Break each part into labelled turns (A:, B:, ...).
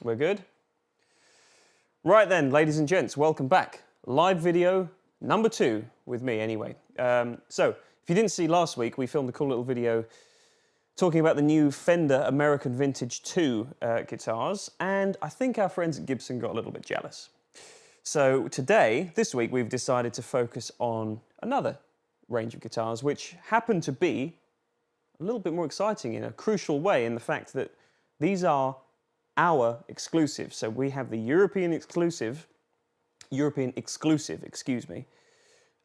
A: We're good? Right then, ladies and gents, welcome back. Live video number 2 with me anyway. So, if you didn't see last week, we filmed a cool little video talking about the new Fender American Vintage 2 guitars, and I think our friends at Gibson got a little bit jealous. So today, this week, we've decided to focus on another range of guitars, which happen to be a little bit more exciting in a crucial way in the fact that these are our exclusive. So we have the European exclusive, excuse me,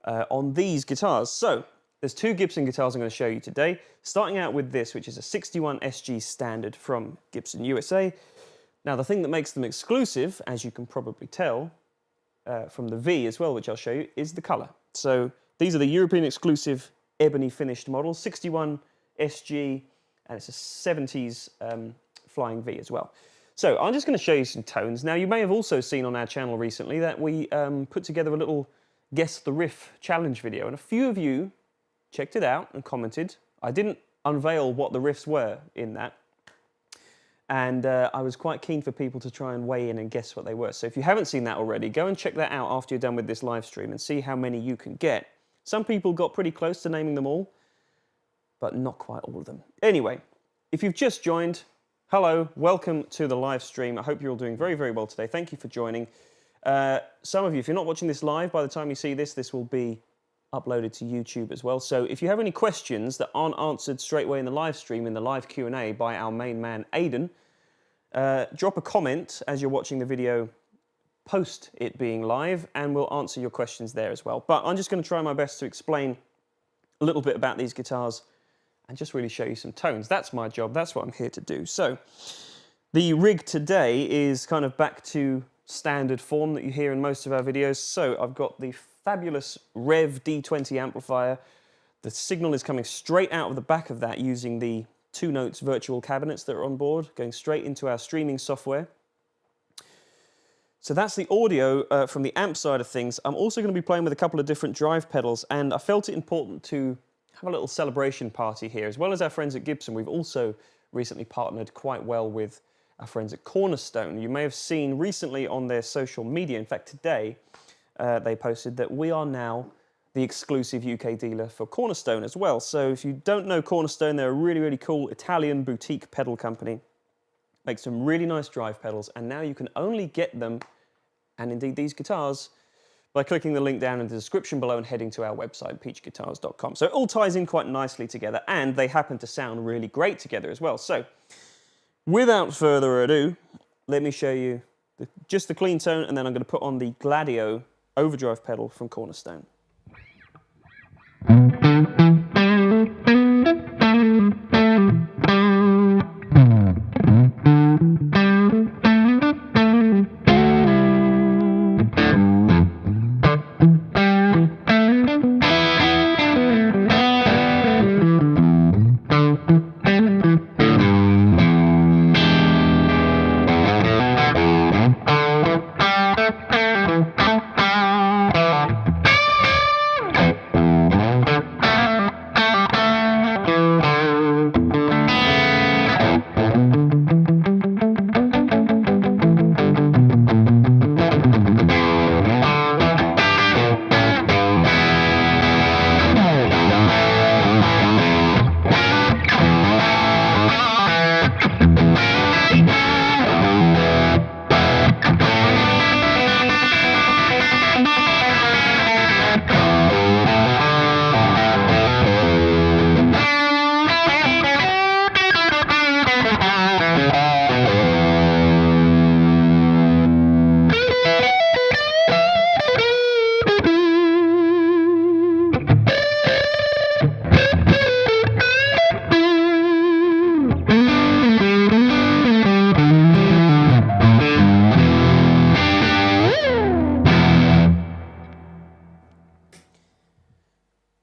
A: on these guitars. So there's 2 Gibson guitars I'm going to show you today, starting out with this, which is a 61 SG standard from Gibson USA. Now the thing that makes them exclusive, as you can probably tell from the V as well, which I'll show you, is the colour. So these are the European exclusive ebony finished model, 61 SG, and it's a 70s flying V as well. So I'm just going to show you some tones. Now you may have also seen on our channel recently that we put together a little Guess the Riff challenge video, and a few of you checked it out and commented. I didn't unveil what the riffs were in that, and I was quite keen for people to try and weigh in and guess what they were. So if you haven't seen that already, go and check that out after you're done with this live stream and see how many you can get. Some people got pretty close to naming them all, but not quite all of them. Anyway, if you've just joined, hello, welcome to the live stream. I hope you're all doing very, very well today. Thank you for joining. Some of you, if you're not watching this live, by the time you see this, this will be uploaded to YouTube as well. So if you have any questions that aren't answered straight away in the live stream, in the live Q&A by our main man, Aidan, drop a comment as you're watching the video post it being live, and we'll answer your questions there as well. But I'm just going to try my best to explain a little bit about these guitars and just really show you some tones. That's my job, that's what I'm here to do. So, the rig today is kind of back to standard form that you hear in most of our videos. So, I've got the fabulous Rev D20 amplifier. The signal is coming straight out of the back of that using the 2 Notes virtual cabinets that are on board, going straight into our streaming software. So that's the audio from the amp side of things. I'm also going to be playing with a couple of different drive pedals, and I felt it important to have a little celebration party here. As well as our friends at Gibson, we've also recently partnered quite well with our friends at Cornerstone. You may have seen recently on their social media, in fact today, they posted that we are now the exclusive UK dealer for Cornerstone as well. So if you don't know Cornerstone, they're a really, really cool Italian boutique pedal company. Make some really nice drive pedals, and now you can only get them, and indeed these guitars, by clicking the link down in the description below and heading to our website, peachguitars.com. So it all ties in quite nicely together, and they happen to sound really great together as well. So without further ado, let me show you just the clean tone, and then I'm going to put on the Gladio overdrive pedal from Cornerstone.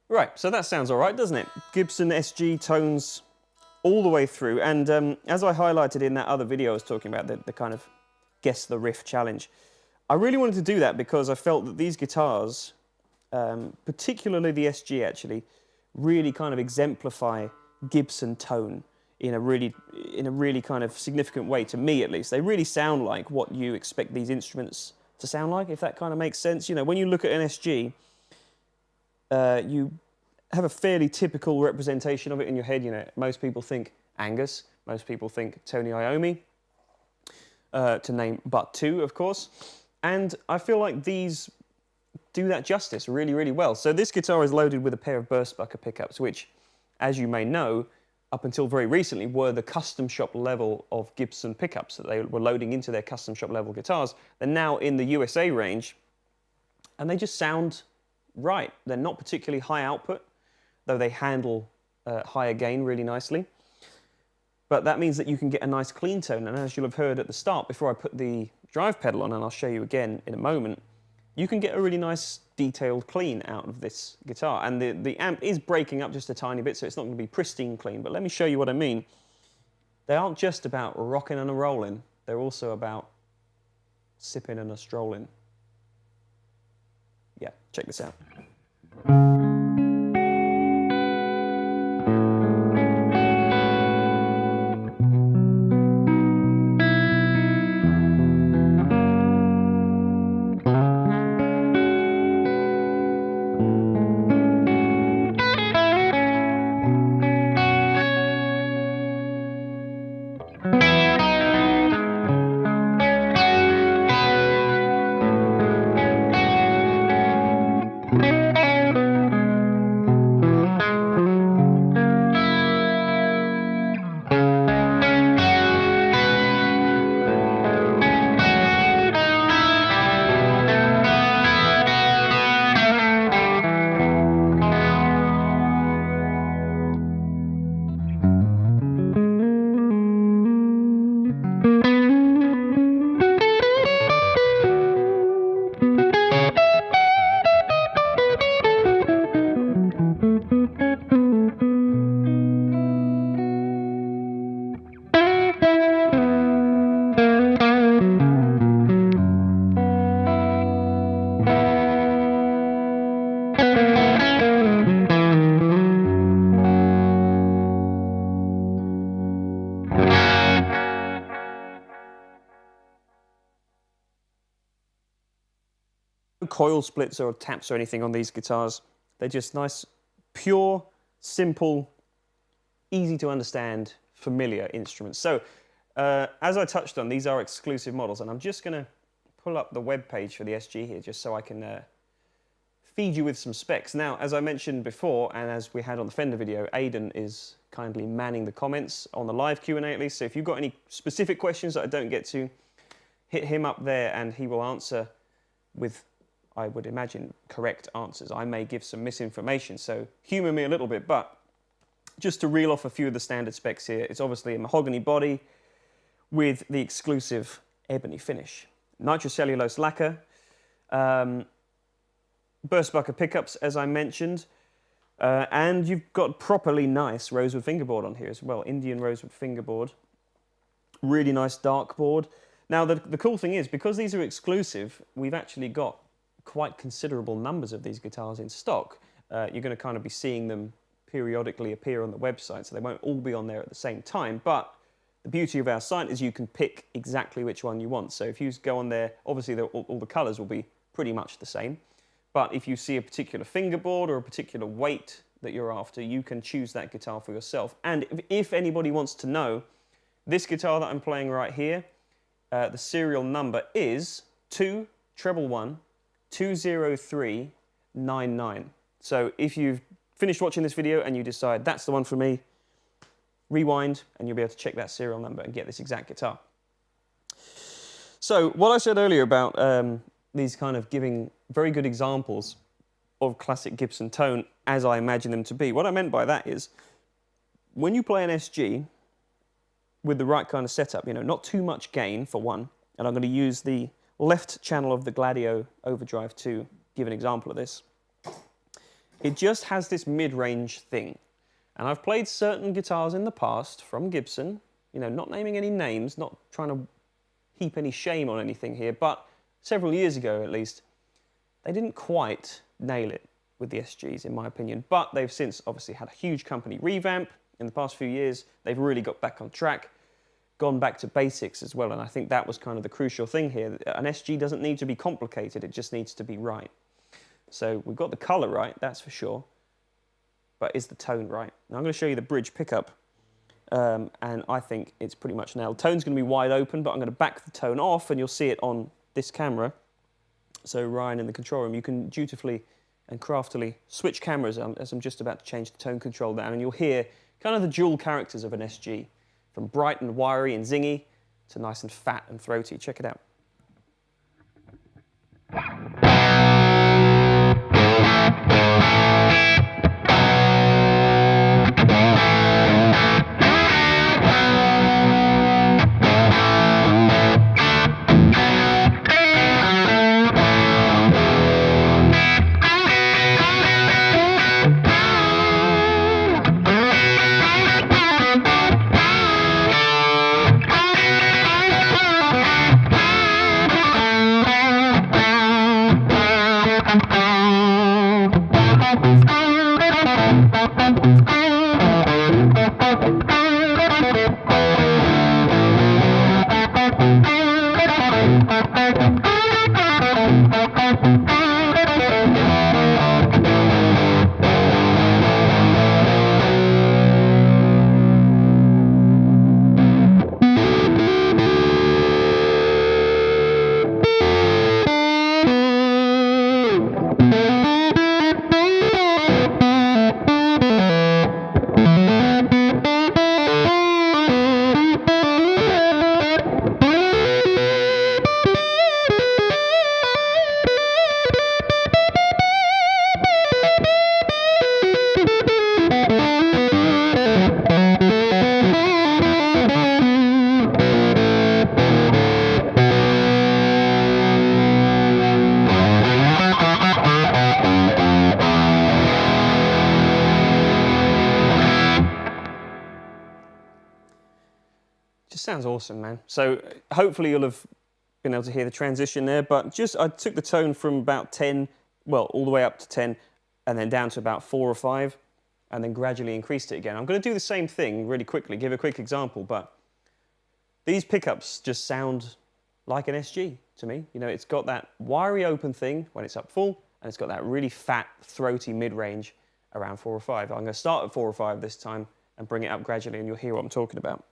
A: Right, so that sounds all right, doesn't it? Gibson SG tones all the way through, and as I highlighted in that other video I was talking about, the kind of Guess the Riff challenge, I really wanted to do that because I felt that these guitars, particularly the SG actually, really kind of exemplify Gibson tone in a really kind of significant way, to me at least. They really sound like what you expect these instruments to sound like, if that kind of makes sense. You know, when you look at an SG, you have a fairly typical representation of it in your head. You know, most people think Angus, most people think Tony Iommi, to name but two, of course. And I feel like these do that justice really, really well. So this guitar is loaded with a pair of Burstbucker pickups, which, as you may know, up until very recently, were the custom shop level of Gibson pickups that they were loading into their custom shop level guitars. They're now in the USA range, and they just sound right. They're not particularly high output, though they handle higher gain really nicely. But that means that you can get a nice clean tone, and as you'll have heard at the start, before I put the drive pedal on, and I'll show you again in a moment, you can get a really nice detailed clean out of this guitar. And the amp is breaking up just a tiny bit, so it's not going to be pristine clean, but let me show you what I mean. They aren't just about rocking and a rolling, they're also about sipping and a strolling. Yeah, check this out. Coil splits or taps or anything on these guitars. They're just nice, pure, simple, easy to understand, familiar instruments. So, as I touched on, these are exclusive models, and I'm just going to pull up the web page for the SG here just so I can feed you with some specs. Now, as I mentioned before, and as we had on the Fender video, Aidan is kindly manning the comments on the live Q&A at least, so if you've got any specific questions that I don't get to, hit him up there and he will answer with, I would imagine, correct answers. I may give some misinformation, so humour me a little bit, but just to reel off a few of the standard specs here, it's obviously a mahogany body with the exclusive ebony finish. Nitrocellulose lacquer, Burstbucker pickups, as I mentioned, and you've got properly nice rosewood fingerboard on here as well, Indian rosewood fingerboard. Really nice dark board. Now, the cool thing is, because these are exclusive, we've actually got quite considerable numbers of these guitars in stock. You're going to kind of be seeing them periodically appear on the website, so they won't all be on there at the same time, but the beauty of our site is you can pick exactly which one you want. So if you go on there, obviously all the colours will be pretty much the same, but if you see a particular fingerboard or a particular weight that you're after, you can choose that guitar for yourself. And if anybody wants to know, this guitar that I'm playing right here, the serial number is 211 20399. So if you've finished watching this video and you decide that's the one for me, rewind and you'll be able to check that serial number and get this exact guitar. So what I said earlier about these kind of giving very good examples of classic Gibson tone as I imagine them to be, what I meant by that is when you play an SG with the right kind of setup, you know, not too much gain for one, and I'm going to use the left channel of the Gladio Overdrive to give an example of this. It just has this mid-range thing. And I've played certain guitars in the past from Gibson, you know, not naming any names, not trying to heap any shame on anything here, but several years ago at least, they didn't quite nail it with the SGs in my opinion, but they've since obviously had a huge company revamp, in the past few years, they've really got back on track, gone back to basics as well, and I think that was kind of the crucial thing here. An SG doesn't need to be complicated, it just needs to be right. So we've got the colour right, that's for sure, but is the tone right? Now I'm going to show you the bridge pickup, and I think it's pretty much nailed. Tone's going to be wide open, but I'm going to back the tone off, and you'll see it on this camera. So Ryan in the control room, you can dutifully and craftily switch cameras as I'm just about to change the tone control down, and you'll hear kind of the dual characters of an SG, from bright and wiry and zingy to nice and fat and throaty. Check it out. Just sounds awesome, man. So hopefully you'll have been able to hear the transition there, but I took the tone from about 10, well, all the way up to 10, and then down to about 4 or 5, and then gradually increased it again. I'm going to do the same thing really quickly, give a quick example, but these pickups just sound like an SG to me. You know, it's got that wiry open thing when it's up full, and it's got that really fat, throaty mid-range around 4 or 5. I'm going to start at 4 or 5 this time and bring it up gradually, and you'll hear what I'm talking about.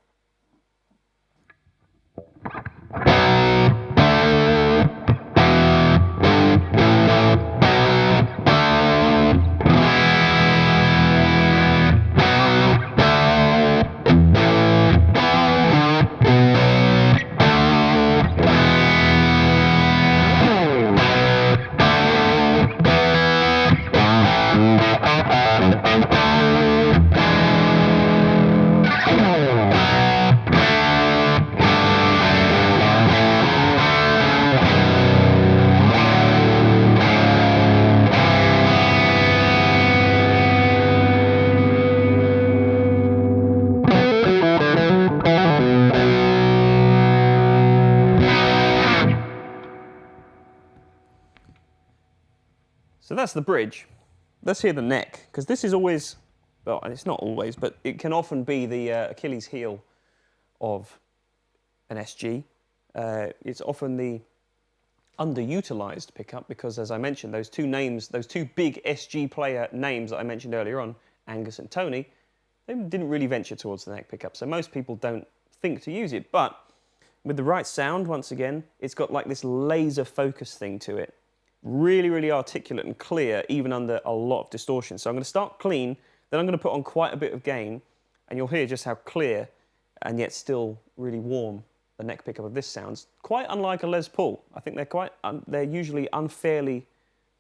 A: So that's the bridge. Let's hear the neck, because this is always, well, it's not always, but it can often be the Achilles heel of an SG. It's often the underutilized pickup because, as I mentioned, those two names, those two big SG player names that I mentioned earlier on, Angus and Tony, they didn't really venture towards the neck pickup, so most people don't think to use it. But with the right sound, once again, it's got like this laser focus thing to it. Really, really articulate and clear, even under a lot of distortion. So I'm going to start clean, then I'm going to put on quite a bit of gain, and you'll hear just how clear and yet still really warm the neck pickup of this sounds. Quite unlike a Les Paul. I think they're usually unfairly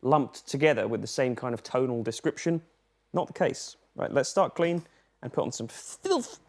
A: lumped together with the same kind of tonal description. Not the case. Right, let's start clean and put on some filth.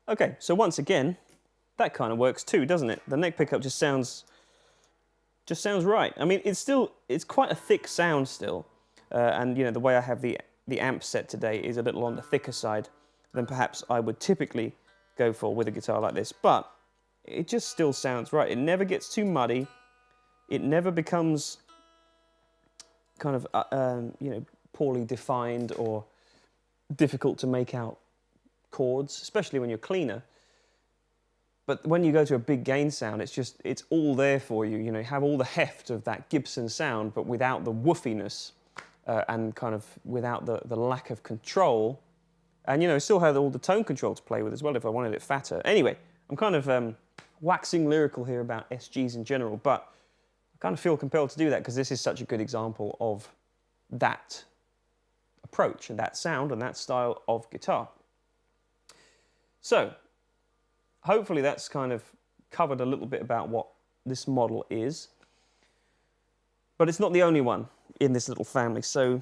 A: Okay, so once again, that kind of works too, doesn't it? The neck pickup just sounds right. I mean, it's quite a thick sound still, and you know the way I have the amp set today is a little on the thicker side than perhaps I would typically go for with a guitar like this. But it just still sounds right. It never gets too muddy. It never becomes kind of you know, poorly defined or difficult to make out chords, especially when you're cleaner. But when you go to a big gain sound, it's all there for you. You know, you have all the heft of that Gibson sound, but without the woofiness and kind of without the lack of control. And you know, still have all the tone control to play with as well if I wanted it fatter. Anyway, I'm kind of waxing lyrical here about SGs in general, but I kind of feel compelled to do that because this is such a good example of that approach and that sound and that style of guitar. So, hopefully that's kind of covered a little bit about what this model is. But it's not the only one in this little family. So,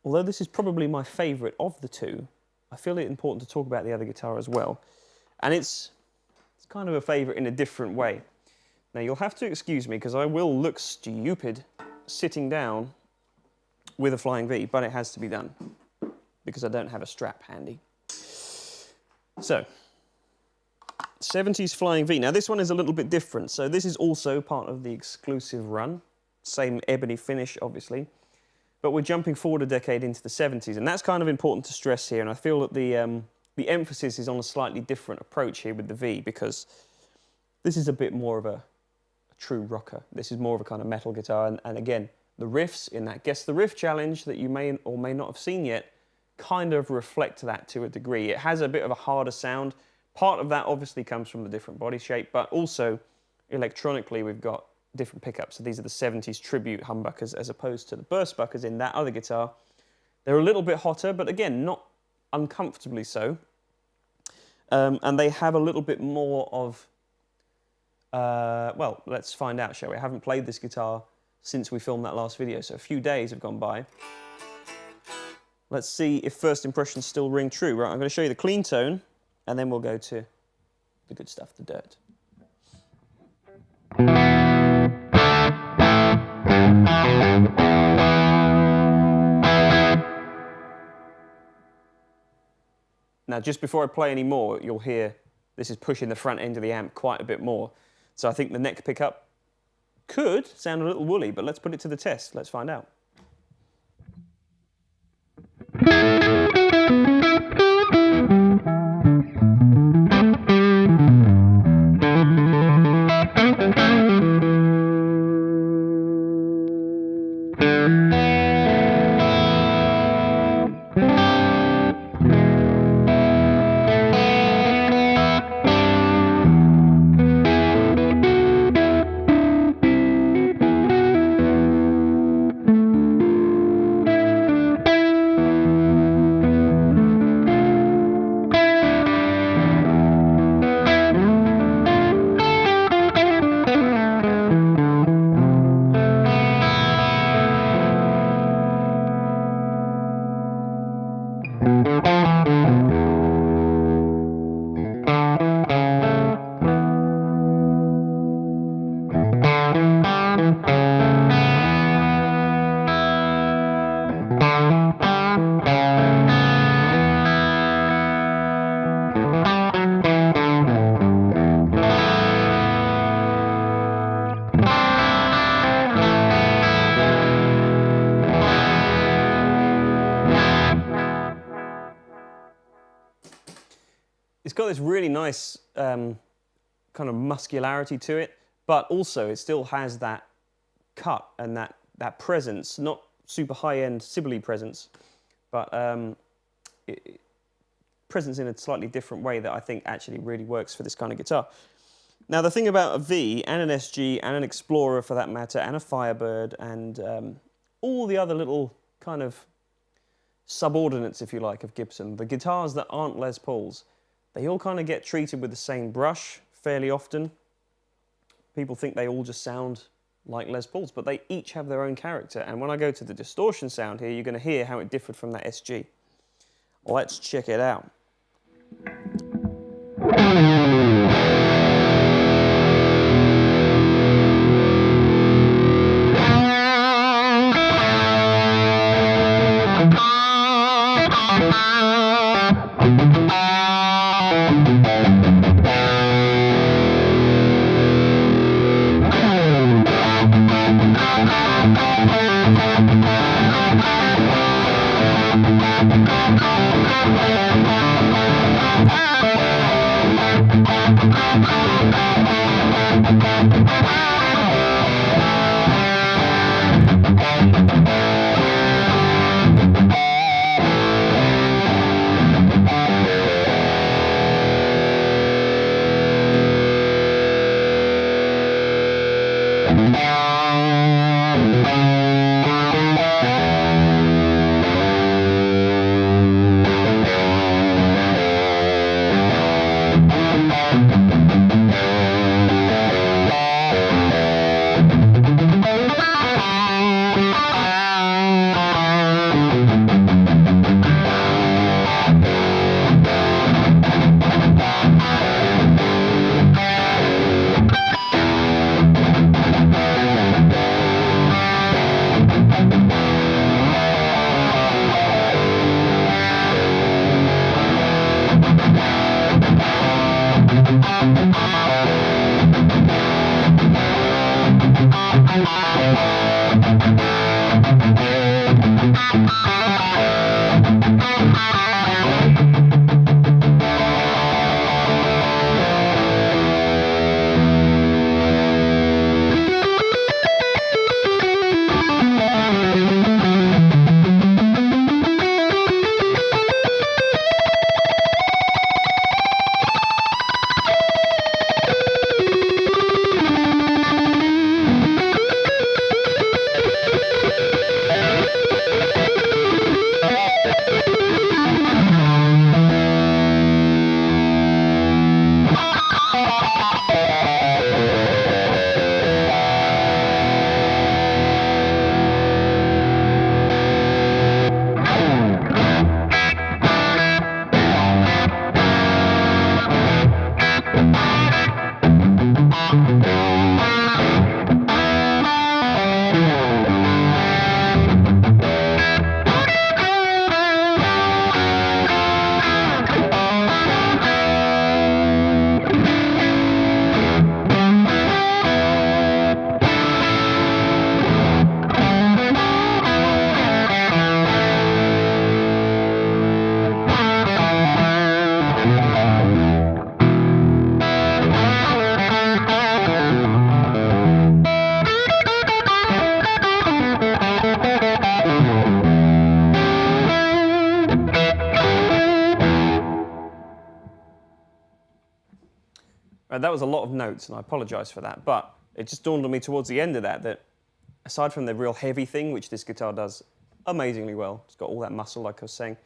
A: although this is probably my favourite of the two, I feel it important to talk about the other guitar as well. And it's kind of a favourite in a different way. Now, you'll have to excuse me because I will look stupid sitting down with a Flying V, but it has to be done because I don't have a strap handy. So, 70s Flying V. Now this one is a little bit different. So this is also part of the exclusive run. Same ebony finish, obviously. But we're jumping forward a decade into the 70s. And that's kind of important to stress here. And I feel that the emphasis is on a slightly different approach here with the V, because this is a bit more of a true rocker. This is more of a kind of metal guitar. And again, the riffs in that Guess the Riff challenge that you may or may not have seen yet kind of reflect that to a degree. It has a bit of a harder sound. Part of that obviously comes from the different body shape, but also electronically we've got different pickups. So these are the 70s tribute humbuckers as opposed to the burst buckers in that other guitar. They're a little bit hotter, but again, not uncomfortably so. And they have a little bit more of, well, let's find out, shall we? I haven't played this guitar since we filmed that last video, so a few days have gone by. Let's see if first impressions still ring true. Right, I'm going to show you the clean tone, and then we'll go to the good stuff, the dirt. Now, just before I play any more, you'll hear this is pushing the front end of the amp quite a bit more. So I think the neck pickup could sound a little woolly, but let's put it to the test. Let's find out. It's got this really nice kind of muscularity to it, but also it still has that cut and that presence, not super high-end Sibley presence, but presence in a slightly different way that I think actually really works for this kind of guitar. Now, the thing about a V and an SG and an Explorer for that matter, and a Firebird and all the other little kind of subordinates, if you like, of Gibson, the guitars that aren't Les Pauls, they all kind of get treated with the same brush fairly often. People think they all just sound like Les Pauls, but they each have their own character. And when I go to the distortion sound here, you're going to hear how it differed from that SG. Let's check it out. That was a lot of notes, and I apologise for that, but it just dawned on me towards the end of that aside from the real heavy thing, which this guitar does amazingly well, it's got all that muscle, like I was saying,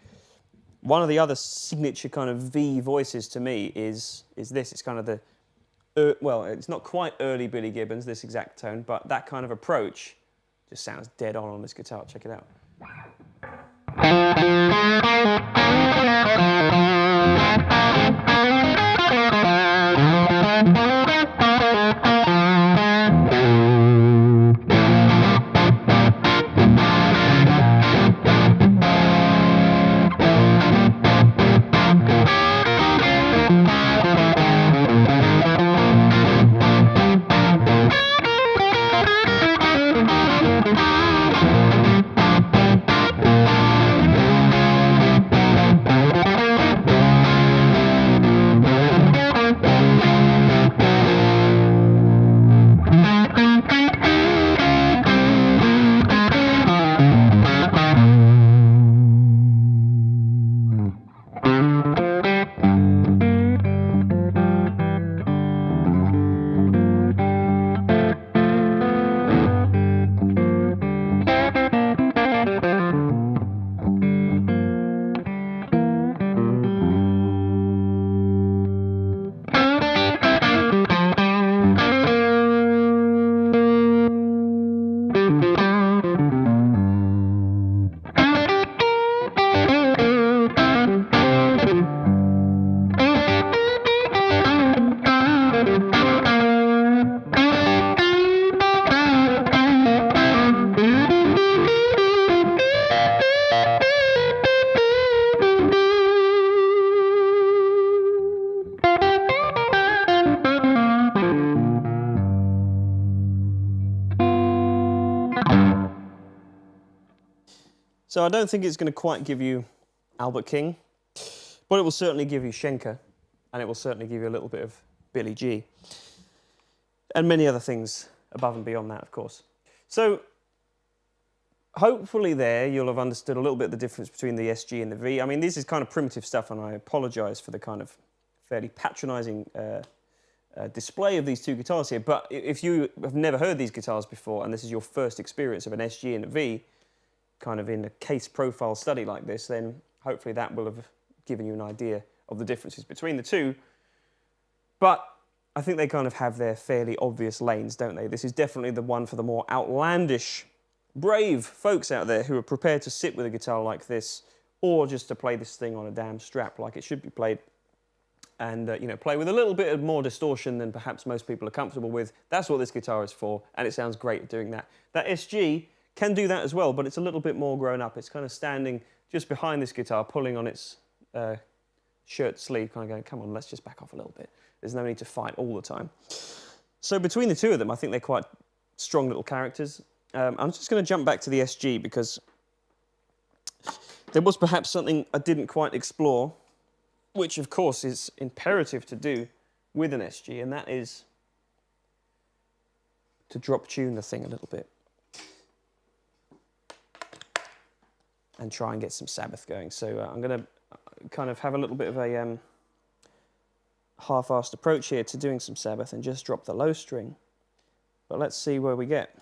A: one of the other signature kind of V voices to me is this. It's kind of the, well, it's not quite early Billy Gibbons, this exact tone, but that kind of approach just sounds dead on this guitar. Check it out. So I don't think it's going to quite give you Albert King, but it will certainly give you Schenker, and it will certainly give you a little bit of Billy G, and many other things above and beyond that, of course. So hopefully there you'll have understood a little bit the difference between the SG and the V. I mean, this is kind of primitive stuff, and I apologise for the kind of fairly patronising display of these two guitars here, but if you have never heard these guitars before and this is your first experience of an SG and a V, kind of in a case profile study like this, then hopefully that will have given you an idea of the differences between the two. But I think they kind of have their fairly obvious lanes, don't they? This is definitely the one for the more outlandish, brave folks out there who are prepared to sit with a guitar like this, or just to play this thing on a damn strap like it should be played, and you know, play with a little bit of more distortion than perhaps most people are comfortable with. That's what this guitar is for, and it sounds great at doing that. That SG can do that as well, but it's a little bit more grown up. It's kind of standing just behind this guitar, pulling on its shirt sleeve, kind of going, come on, let's just back off a little bit. There's no need to fight all the time. So between the two of them, I think they're quite strong little characters. I'm just going to jump back to the SG because there was perhaps something I didn't quite explore, which of course is imperative to do with an SG, and that is to drop tune the thing a little bit and try and get some Sabbath going. So I'm going to kind of have a little bit of a half-assed approach here to doing some Sabbath and just drop the low string. But let's see where we get.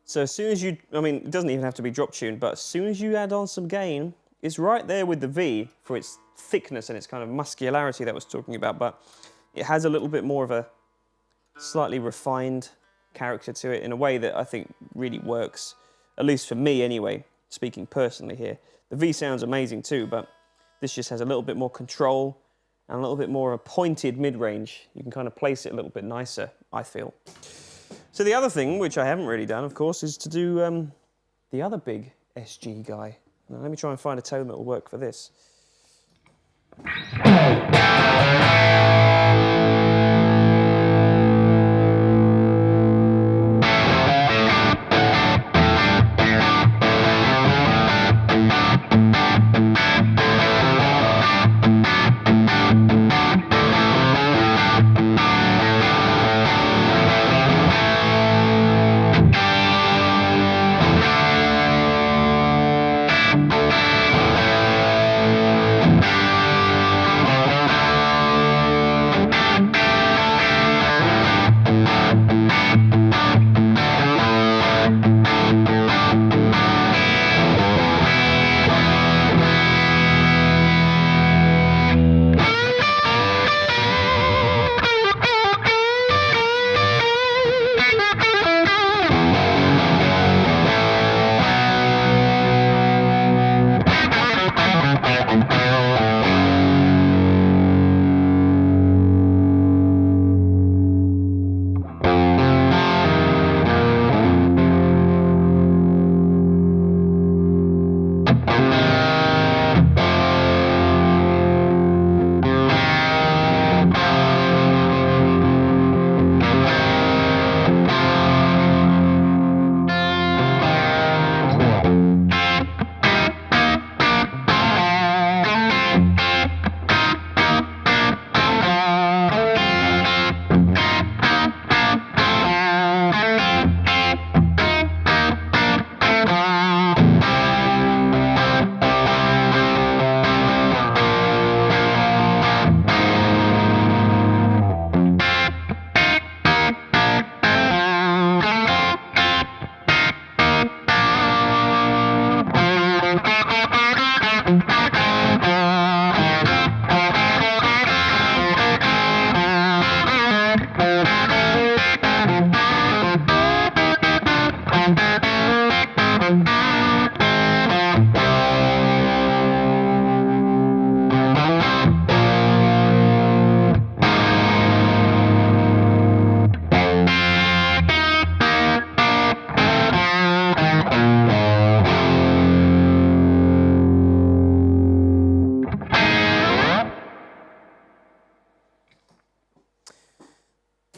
A: So as soon as you, I mean, it doesn't even have to be drop tuned, but as soon as you add on some gain, it's right there with the V for its thickness and its kind of muscularity that I was talking about, but it has a little bit more of a slightly refined character to it in a way that I think really works, at least for me anyway, speaking personally here. The V sounds amazing too, but this just has a little bit more control and a little bit more of a pointed mid-range. You can kind of place it a little bit nicer, I feel. So the other thing, which I haven't really done, of course, is to do the other big SG guy. Now, let me try and find a tone that will work for this.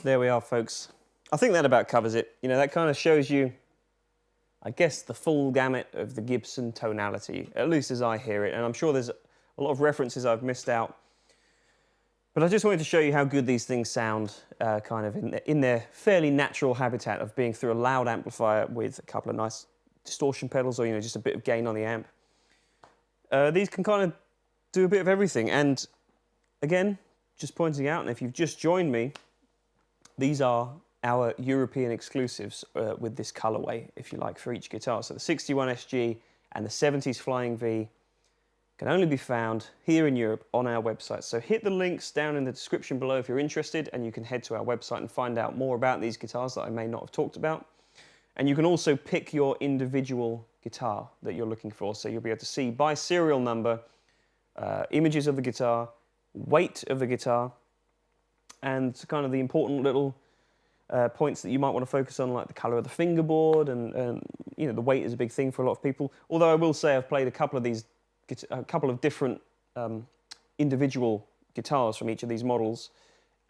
A: There we are, folks. I think that about covers it. You know, that kind of shows you, I guess, the full gamut of the Gibson tonality, at least as I hear it. And I'm sure there's a lot of references I've missed out. But I just wanted to show you how good these things sound kind of in their fairly natural habitat of being through a loud amplifier with a couple of nice distortion pedals, or, you know, just a bit of gain on the amp. These can kind of do a bit of everything. And again, just pointing out, and if you've just joined me, these are our European exclusives with this colorway, if you like, for each guitar. So the 61 SG and the 70s Flying V can only be found here in Europe on our website. So hit the links down in the description below if you're interested, and you can head to our website and find out more about these guitars that I may not have talked about. And you can also pick your individual guitar that you're looking for. So you'll be able to see by serial number, images of the guitar, weight of the guitar, and kind of the important little points that you might want to focus on, like the color of the fingerboard, and you know, the weight is a big thing for a lot of people. Although I will say I've played a couple of different individual guitars from each of these models,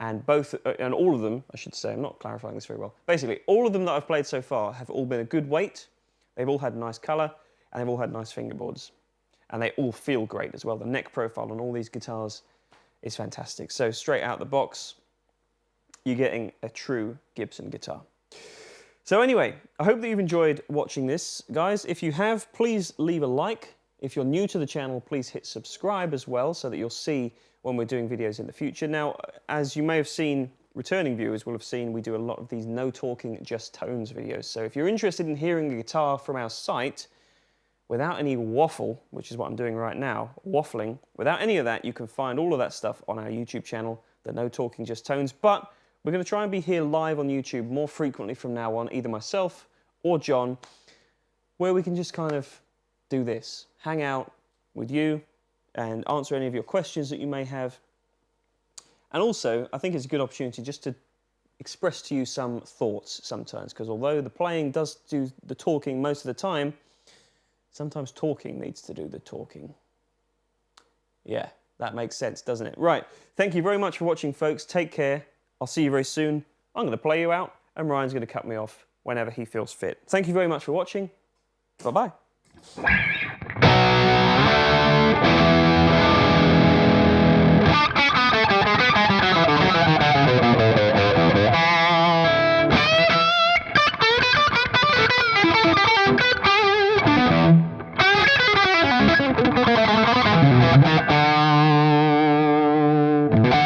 A: and all of them, I should say, I'm not clarifying this very well. Basically, all of them that I've played so far have all been a good weight. They've all had nice color, and they've all had nice fingerboards, and they all feel great as well. The neck profile on all these guitars is fantastic. So straight out the box, you're getting a true Gibson guitar. So anyway, I hope that you've enjoyed watching this. Guys, if you have, please leave a like. If you're new to the channel, please hit subscribe as well, so that you'll see when we're doing videos in the future. Now, as you may have seen, returning viewers will have seen, we do a lot of these no talking, just tones videos. So if you're interested in hearing a guitar from our site without any waffle, which is what I'm doing right now, waffling, without any of that, you can find all of that stuff on our YouTube channel, the No Talking Just Tones. But we're going to try and be here live on YouTube more frequently from now on, either myself or John, where we can just kind of do this, hang out with you and answer any of your questions that you may have. And also, I think it's a good opportunity just to express to you some thoughts sometimes, because although the playing does do the talking most of the time, sometimes talking needs to do the talking. Yeah, that makes sense, doesn't it? Right, thank you very much for watching, folks. Take care. I'll see you very soon. I'm going to play you out, and Ryan's going to cut me off whenever he feels fit. Thank you very much for watching. Bye-bye.
B: Thank you.